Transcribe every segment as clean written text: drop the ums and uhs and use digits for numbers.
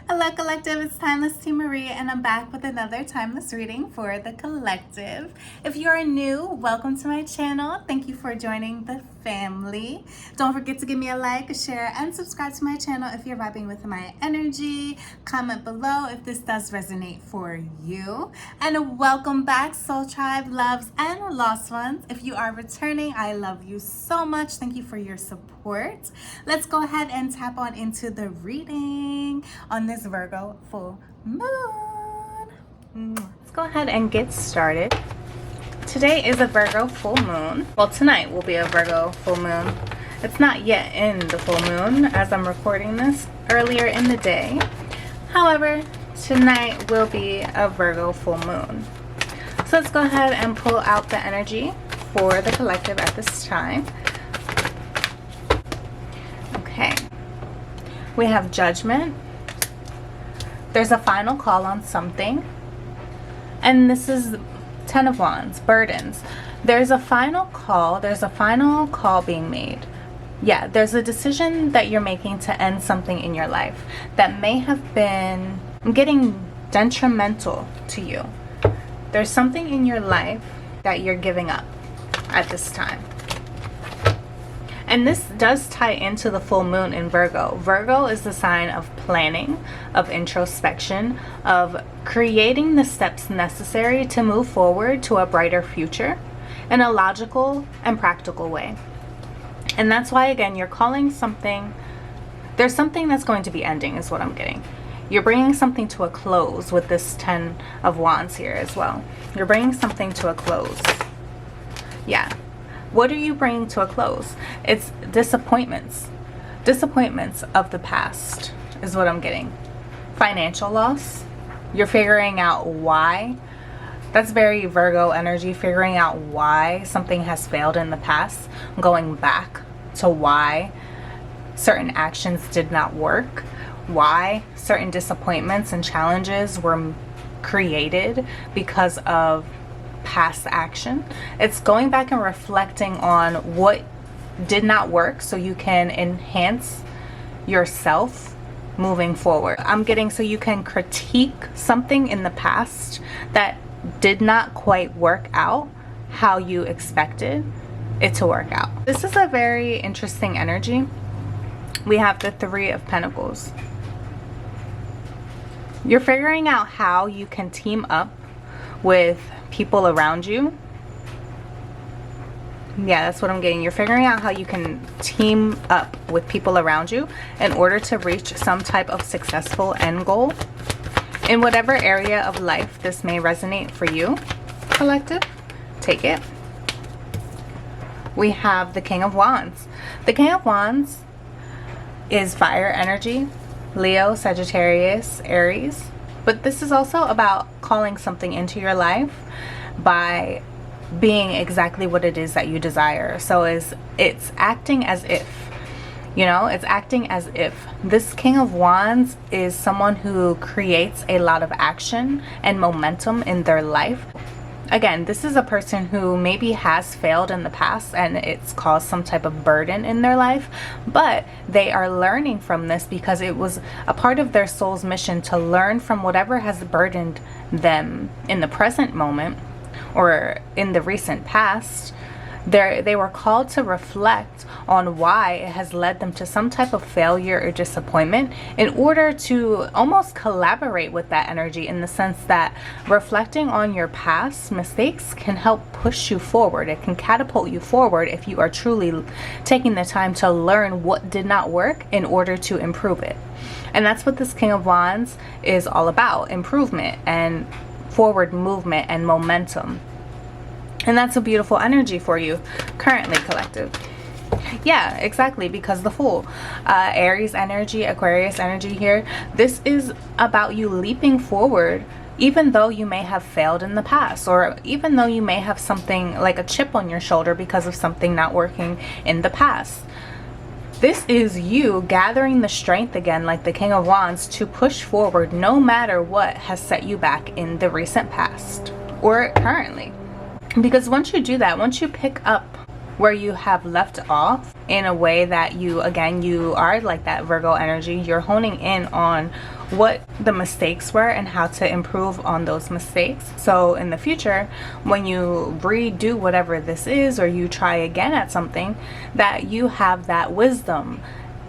Hello collective, it's TimelessTiMarie and I'm back with another timeless reading for the collective. If you are new, welcome to my channel. Thank you for joining the family. Don't forget to give me a like, a share, and subscribe to my channel if you're vibing with my energy. Comment below if this does resonate for you. And welcome back Soul Tribe, loves, and lost ones. If you are returning, I love you so much. Thank you for your support. Let's go ahead and tap on into the reading on this Virgo full moon. Let's go ahead and get started. Today is a Virgo full moon. Well, tonight will be a Virgo full moon. It's not yet in the full moon as I'm recording this earlier in the day. However, tonight will be a Virgo full moon. So let's go ahead and pull out the energy for the collective at this time. Okay. We have Judgment. There's a final call on something. And this is 10 of Wands, burdens. There's a final call. There's a final call being made. Yeah, there's a decision that you're making to end something in your life that may have been getting detrimental to you. There's something in your life that you're giving up at this time. And this does tie into the full moon in Virgo. Virgo is the sign of planning, of introspection, of creating the steps necessary to move forward to a brighter future in a logical and practical way. And that's why, again, you're calling something, there's something that's going to be ending is what I'm getting. You're bringing something to a close with this 10 of Wands here as well. You're bringing something to a close. Yeah. What are you bringing to a close? It's disappointments. Disappointments of the past is what I'm getting. Financial loss. You're figuring out why. That's very Virgo energy, figuring out why something has failed in the past. Going back to why certain actions did not work. Why certain disappointments and challenges were created because of past action. It's going back and reflecting on what did not work so you can enhance yourself moving forward. I'm getting so you can critique something in the past that did not quite work out how you expected it to work out. This is a very interesting energy. We have the 3 of Pentacles. You're figuring out how you can team up with people around you. Yeah, that's what I'm getting. You're figuring out how you can team up with people around you in order to reach some type of successful end goal. In whatever area of life this may resonate for you, collective, take it. We have the King of Wands. The King of Wands is fire energy, Leo, Sagittarius, Aries. But this is also about calling something into your life by being exactly what it is that you desire. So it's acting as if, you know, it's acting as if. This King of Wands is someone who creates a lot of action and momentum in their life. Again, this is a person who maybe has failed in the past and it's caused some type of burden in their life, but they are learning from this because it was a part of their soul's mission to learn from whatever has burdened them in the present moment or in the recent past. They were called to reflect on why it has led them to some type of failure or disappointment in order to almost collaborate with that energy, in the sense that reflecting on your past mistakes can help push you forward. It can catapult you forward if you are truly taking the time to learn what did not work in order to improve it. And that's what this King of Wands is all about: improvement and forward movement and momentum. And that's a beautiful energy for you currently, collective. Yeah, exactly, because the Fool, Aries energy, Aquarius energy here. This is about you leaping forward even though you may have failed in the past, or even though you may have something like a chip on your shoulder because of something not working in the past. This is you gathering the strength again, like the King of Wands, to push forward no matter what has set you back in the recent past or currently. Because once you do that, once you pick up where you have left off in a way that you, again, you are like that Virgo energy. You're honing in on what the mistakes were and how to improve on those mistakes. So in the future, when you redo whatever this is, or you try again at something, that you have that wisdom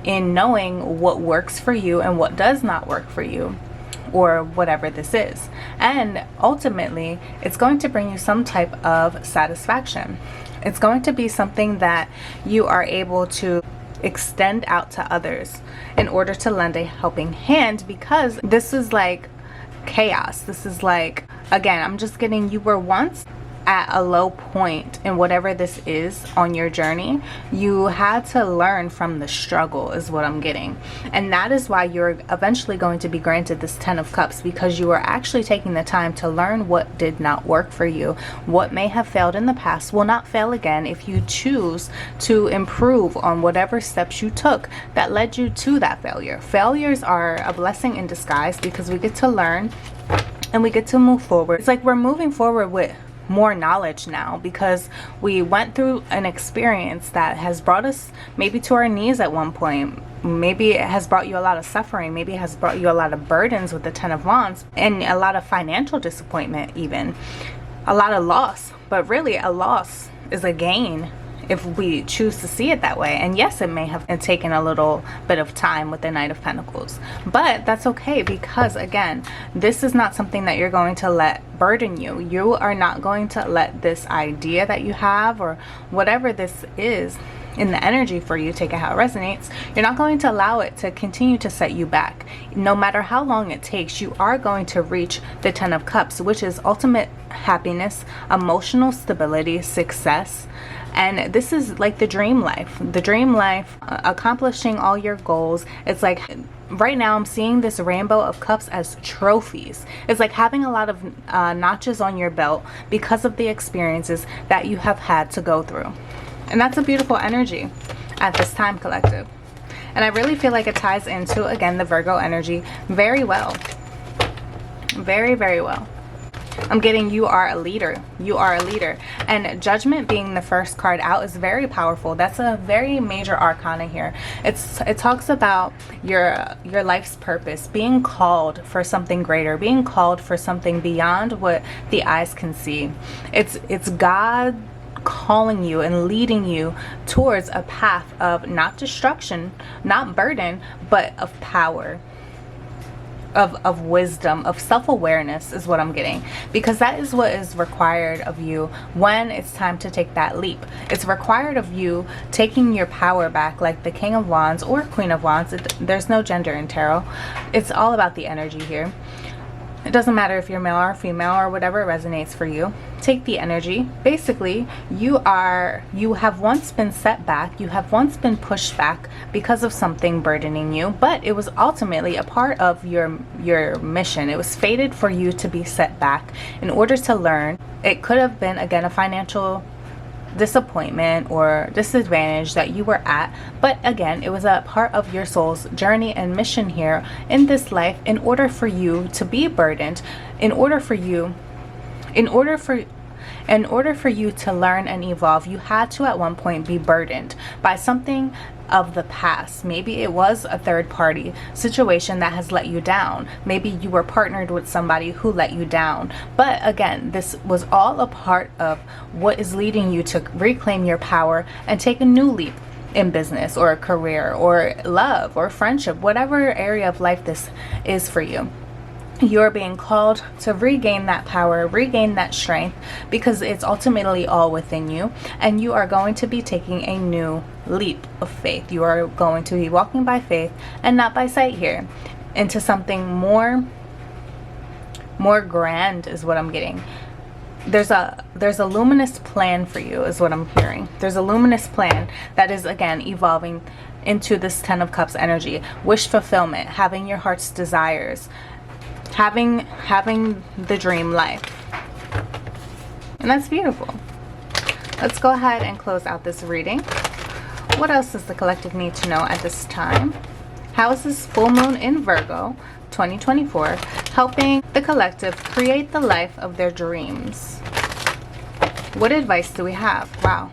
in knowing what works for you and what does not work for you, or whatever this is. And ultimately, it's going to bring you some type of satisfaction. It's going to be something that you are able to extend out to others in order to lend a helping hand, because this is like chaos. This is like, again, I'm just getting, you were once at a low point in whatever this is on your journey. You had to learn from the struggle is what I'm getting, and that is why you're eventually going to be granted this 10 of Cups, because you are actually taking the time to learn what did not work for you. What may have failed in the past will not fail again if you choose to improve on whatever steps you took that led you to that failure. Failures are a blessing in disguise, because we get to learn and we get to move forward. It's like we're moving forward with more knowledge now, because we went through an experience that has brought us maybe to our knees at one point. Maybe it has brought you a lot of suffering. Maybe it has brought you a lot of burdens with the 10 of Wands, and a lot of financial disappointment, even a lot of loss. But really, a loss is a gain if we choose to see it that way. And yes, it may have taken a little bit of time with the Knight of Pentacles, but that's okay, because again, this is not something that you're going to let burden you. You are not going to let this idea that you have, or whatever this is in the energy for you, take it how it resonates, you're not going to allow it to continue to set you back. No matter how long it takes, you are going to reach the 10 of Cups, which is ultimate happiness, emotional stability, success. And this is like the dream life, accomplishing all your goals. It's like right now I'm seeing this rainbow of cups as trophies. It's like having a lot of notches on your belt because of the experiences that you have had to go through. And that's a beautiful energy at this time, collective. And I really feel like it ties into, again, the Virgo energy very well. Very, very well. I'm getting you are a leader. You are a leader. And Judgment being the first card out is very powerful. That's a very major arcana here. It talks about your life's purpose, being called for something greater, being called for something beyond what the eyes can see. It's God calling you and leading you towards a path of not destruction, not burden, but of power. Of wisdom, of self-awareness is what I'm getting, because that is what is required of you when it's time to take that leap. It's required of you taking your power back, like the King of Wands or Queen of Wands. There's no gender in tarot. It's all about the energy here. It doesn't matter if you're male or female or whatever resonates for you. Take the energy. Basically, you have once been set back, you have once been pushed back because of something burdening you, but it was ultimately a part of your mission. It was fated for you to be set back in order to learn. It could have been, again, a financial disappointment or disadvantage that you were at, but again, it was a part of your soul's journey and mission here in this life, in order for you to be burdened, in order for you to learn and evolve. You had to at one point be burdened by something of the past. Maybe it was a third party situation that has let you down. Maybe you were partnered with somebody who let you down. But again, this was all a part of what is leading you to reclaim your power and take a new leap in business or a career or love or friendship, whatever area of life this is for you. You're being called to regain that power, regain that strength, because it's ultimately all within you, and you are going to be taking a new leap of faith. You are going to be walking by faith and not by sight here, into something more grand is what I'm getting. There's a luminous plan for you is what I'm hearing. There's a luminous plan that is, again, evolving into this 10 of Cups energy. Wish fulfillment, having your heart's desires, having the dream life. And that's beautiful. Let's go ahead and close out this reading. What else does the collective need to know at this time? How is this full moon in Virgo 2024 helping the collective create the life of their dreams? What advice do we have? Wow.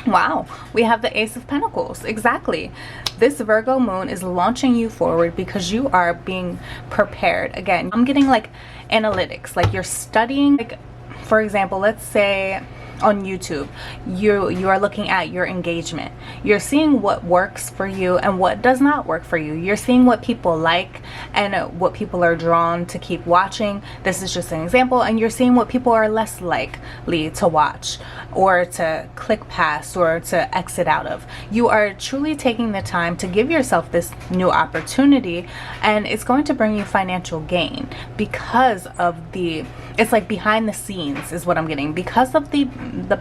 Wow, we have the Ace of Pentacles. Exactly. This Virgo moon is launching you forward because you are being prepared. Again, I'm getting like analytics, like you're studying, like for example, let's say on YouTube, you are looking at your engagement. You're seeing what works for you and what does not work for you. You're seeing what people like and what people are drawn to keep watching. This is just an example. And you're seeing what people are less likely to watch or to click past or to exit out of. You are truly taking the time to give yourself this new opportunity, and it's going to bring you financial gain because of the, it's like behind the scenes is what I'm getting. Because of the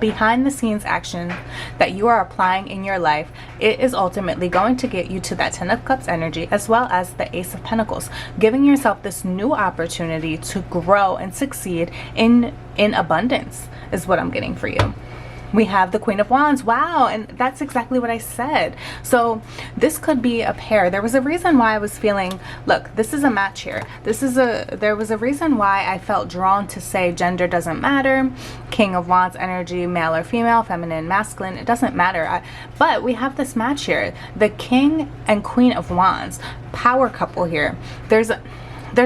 behind the scenes action that you are applying in your life, it is ultimately going to get you to that 10 of Cups energy as well as the Ace of Pentacles, giving yourself this new opportunity to grow and succeed in abundance is what I'm getting for you. We have the Queen of Wands. Wow, and that's exactly what I said. So this could be a pair. There was a reason why I was feeling, look, this is a match here. There was a reason why I felt drawn to say gender doesn't matter. King of Wands energy, male or female, feminine, masculine, it doesn't matter. But we have this match here. The King and Queen of Wands, power couple here. There's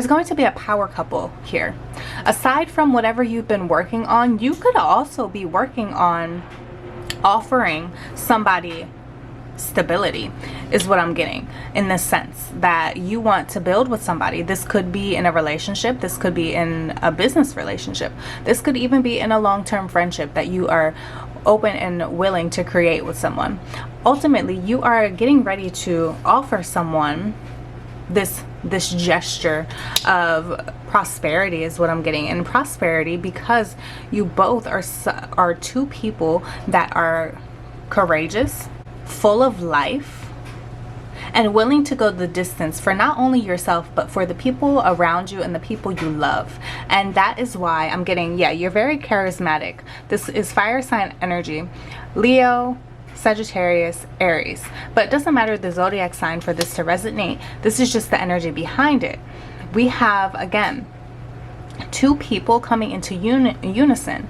going to be a power couple here. Aside from whatever you've been working on, you could also be working on offering somebody stability is what I'm getting, in the sense that you want to build with somebody. This could be in a relationship. This could be in a business relationship. This could even be in a long-term friendship that you are open and willing to create with someone. Ultimately, you are getting ready to offer someone this gesture of prosperity is what I'm getting. And prosperity because you both are two people that are courageous, full of life, and willing to go the distance for not only yourself but for the people around you and the people you love. And that is why I'm getting, yeah, you're very charismatic. This is fire sign energy. Leo, Sagittarius, Aries, but it doesn't matter the zodiac sign for this to resonate. This is just the energy behind it. We have, again, two people coming into unison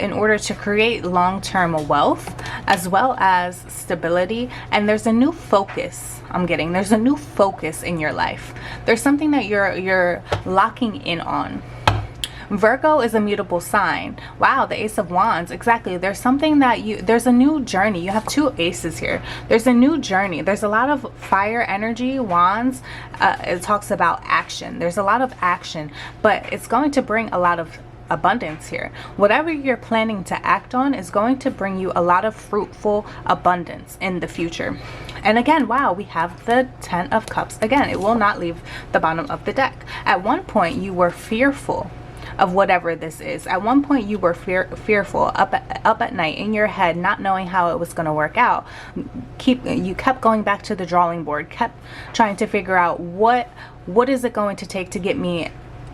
in order to create long-term wealth as well as stability. And there's a new focus I'm getting. There's a new focus in your life. There's something that you're locking in on. Virgo is a mutable sign. Wow, the Ace of Wands. Exactly. There's something that there's a new journey. You have two aces here. There's a new journey. There's a lot of fire energy. Wands, it talks about action. There's a lot of action, but it's going to bring a lot of abundance here. Whatever you're planning to act on is going to bring you a lot of fruitful abundance in the future. And again, wow, we have the 10 of Cups. Again, it will not leave the bottom of the deck. At one point, you were fearful of whatever this is. At one point you were fearful, up at night in your head, not knowing how it was going to work out. You kept going back to the drawing board, kept trying to figure out what is it going to take to get me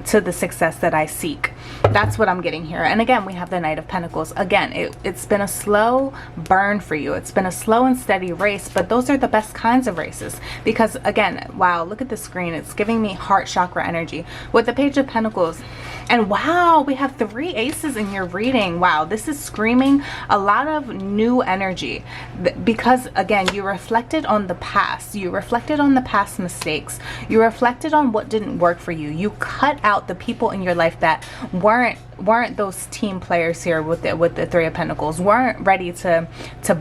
to the success that I seek. That's what I'm getting here. And again, we have the Knight of Pentacles. Again, it's been a slow burn for you. It's been a slow and steady race, but those are the best kinds of races because, again, wow, look at the screen. It's giving me heart chakra energy with the Page of Pentacles. And wow, we have 3 aces in your reading. Wow, this is screaming a lot of new energy because, again, you reflected on the past. You reflected on the past mistakes. You reflected on what didn't work for you. You cut out the people in your life that weren't those team players here with the 3 of Pentacles, weren't ready to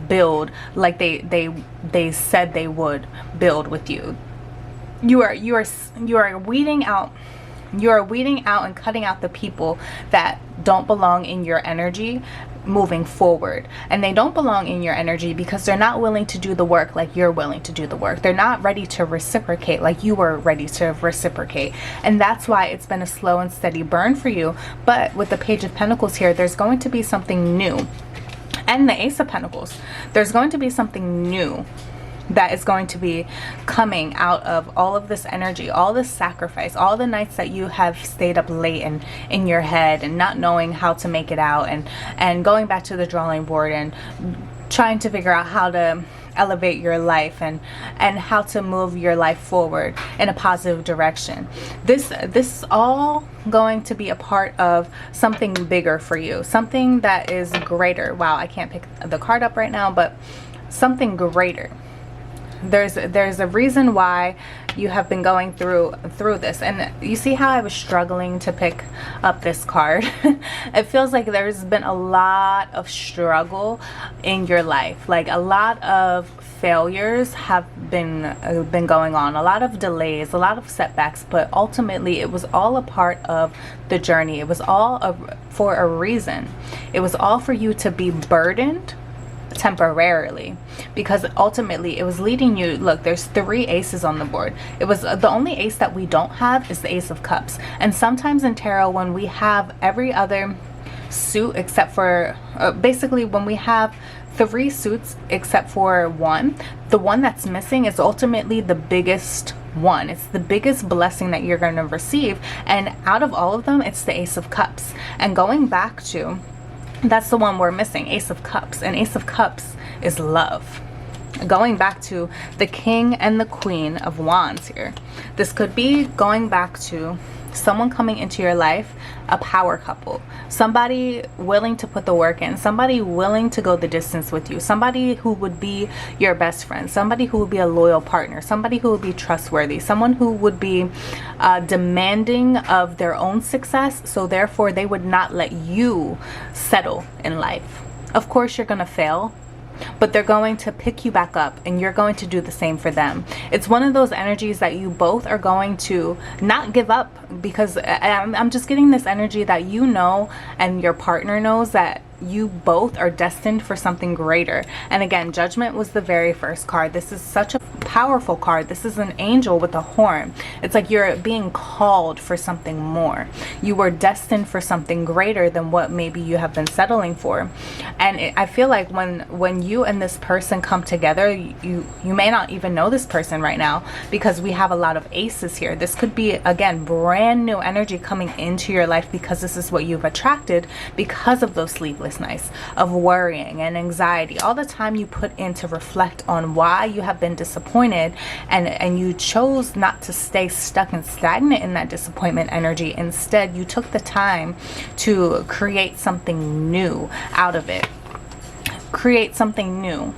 build like they said they would build with you. You are weeding out. You are weeding out and cutting out the people that don't belong in your energy moving forward. And they don't belong in your energy because they're not willing to do the work like you're willing to do the work. They're not ready to reciprocate like you were ready to reciprocate. And that's why it's been a slow and steady burn for you. But with the Page of Pentacles here, there's going to be something new. And the Ace of Pentacles, there's going to be something new that is going to be coming out of all of this energy, all this sacrifice, all the nights that you have stayed up late and in your head and not knowing how to make it out and going back to the drawing board and trying to figure out how to elevate your life and how to move your life forward in a positive direction. This is all going to be a part of something bigger for you, something that is greater. Wow, I can't pick the card up right now, but something greater. There's a reason why you have been going through this. And you see how I was struggling to pick up this card? It feels like there's been a lot of struggle in your life. Like a lot of failures have been going on, a lot of delays, a lot of setbacks, but ultimately it was all a part of the journey. It was all for a reason. It was all for you to be burdened temporarily, because ultimately it was leading you. Look, there's 3 aces on the board. It was the only ace that we don't have is the Ace of Cups. And sometimes in tarot, when we have every other suit except for basically when we have 3 suits except for one, the one that's missing is ultimately the biggest one. It's the biggest blessing that you're going to receive, and out of all of them, it's the Ace of Cups. And going back to, that's the one we're missing, Ace of Cups. And Ace of Cups is love. Going back to the King and the Queen of Wands here. This could be going back to someone coming into your life, a power couple, somebody willing to put the work in, somebody willing to go the distance with you, somebody who would be your best friend, somebody who would be a loyal partner, somebody who would be trustworthy, someone who would be demanding of their own success, so therefore they would not let you settle in life. Of course you're gonna fail, but they're going to pick you back up, and you're going to do the same for them. It's one of those energies that you both are going to not give up, because I'm just getting this energy that you know and your partner knows that you both are destined for something greater. And again, Judgment was the very first card. This is such a powerful card. This is an angel with a horn. It's like you're being called for something more. You were destined for something greater than what maybe you have been settling for. And I feel like when you and this person come together, you may not even know this person right now, because we have a lot of aces here. This could be, again, brand new energy coming into your life, because this is what you've attracted because of those sleepless nights of worrying and anxiety, all the time you put in to reflect on why you have been disappointed, and you chose not to stay stuck and stagnant in that disappointment energy. Instead, you took the time to create something new out of it. Create something new.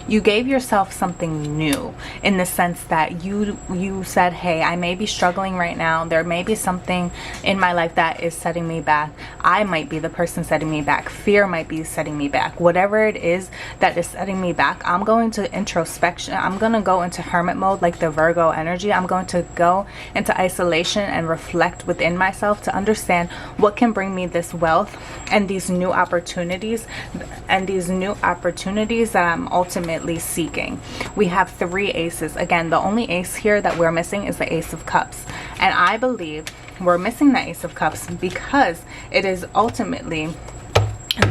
You gave yourself something new, in the sense that you said, hey, I may be struggling right now. There may be something in my life that is setting me back. I might be the person setting me back. Fear might be setting me back. Whatever it is that is setting me back, I'm going to introspection. I'm going to go into hermit mode, like the Virgo energy. I'm going to go into isolation and reflect within myself to understand what can bring me this wealth and these new opportunities, that I'm ultimately seeking. We have 3 aces. Again, the only ace here that we're missing is the Ace of Cups. And I believe we're missing the Ace of Cups because it is ultimately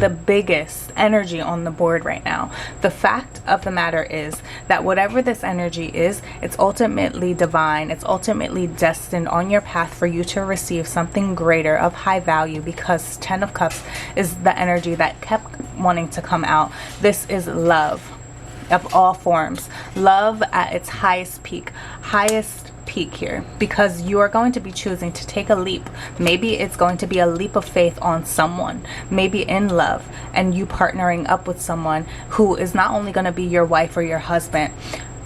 the biggest energy on the board right now. The fact of the matter is that whatever this energy is, it's ultimately divine. It's ultimately destined on your path for you to receive something greater of high value, because 10 of Cups is the energy that kept wanting to come out. This is love of all forms. Love at its highest peak here, because you are going to be choosing to take a leap. Maybe it's going to be a leap of faith on someone, maybe in love, and you partnering up with someone who is not only going to be your wife or your husband,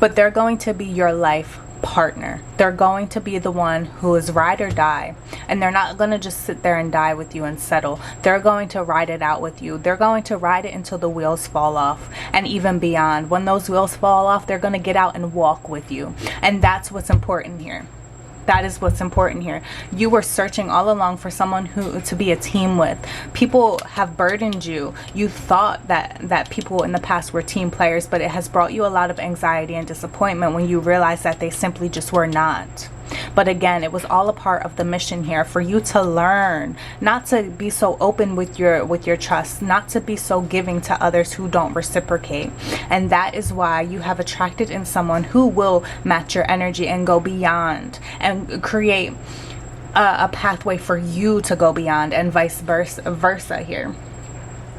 but they're going to be your life partner. They're going to be the one who is ride or die, and they're not going to just sit there and die with you and settle. They're going to ride it out with you. They're going to ride it until the wheels fall off, and even beyond. When those wheels fall off, they're going to get out and walk with you. And that's what's important here. That is what's important here. You were searching all along for someone who to be a team with. People have burdened you. You thought that people in the past were team players, but it has brought you a lot of anxiety and disappointment when you realize that they simply just were not. But again, it was all a part of the mission here, for you to learn not to be so open with your trust, not to be so giving to others who don't reciprocate. And that is why you have attracted in someone who will match your energy and go beyond, and create a pathway for you to go beyond, and vice versa here.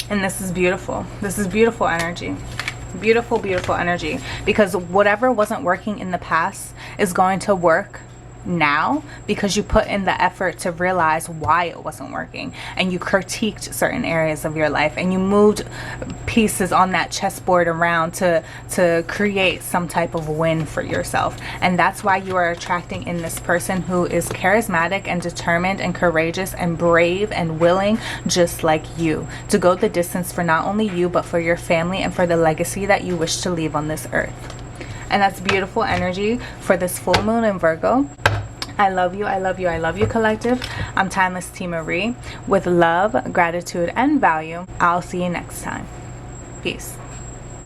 And this is beautiful. This is beautiful energy. Beautiful, beautiful energy, because whatever wasn't working in the past is going to work now because you put in the effort to realize why it wasn't working, and you critiqued certain areas of your life, and you moved pieces on that chessboard around to create some type of win for yourself. And that's why you are attracting in this person who is charismatic and determined and courageous and brave and willing, just like you, to go the distance for not only you but for your family and for the legacy that you wish to leave on this earth. And that's beautiful energy for this full moon in Virgo. I love you, I love you, I love you, collective. I'm TimelessTiMarie with love, gratitude, and value. I'll see you next time. Peace.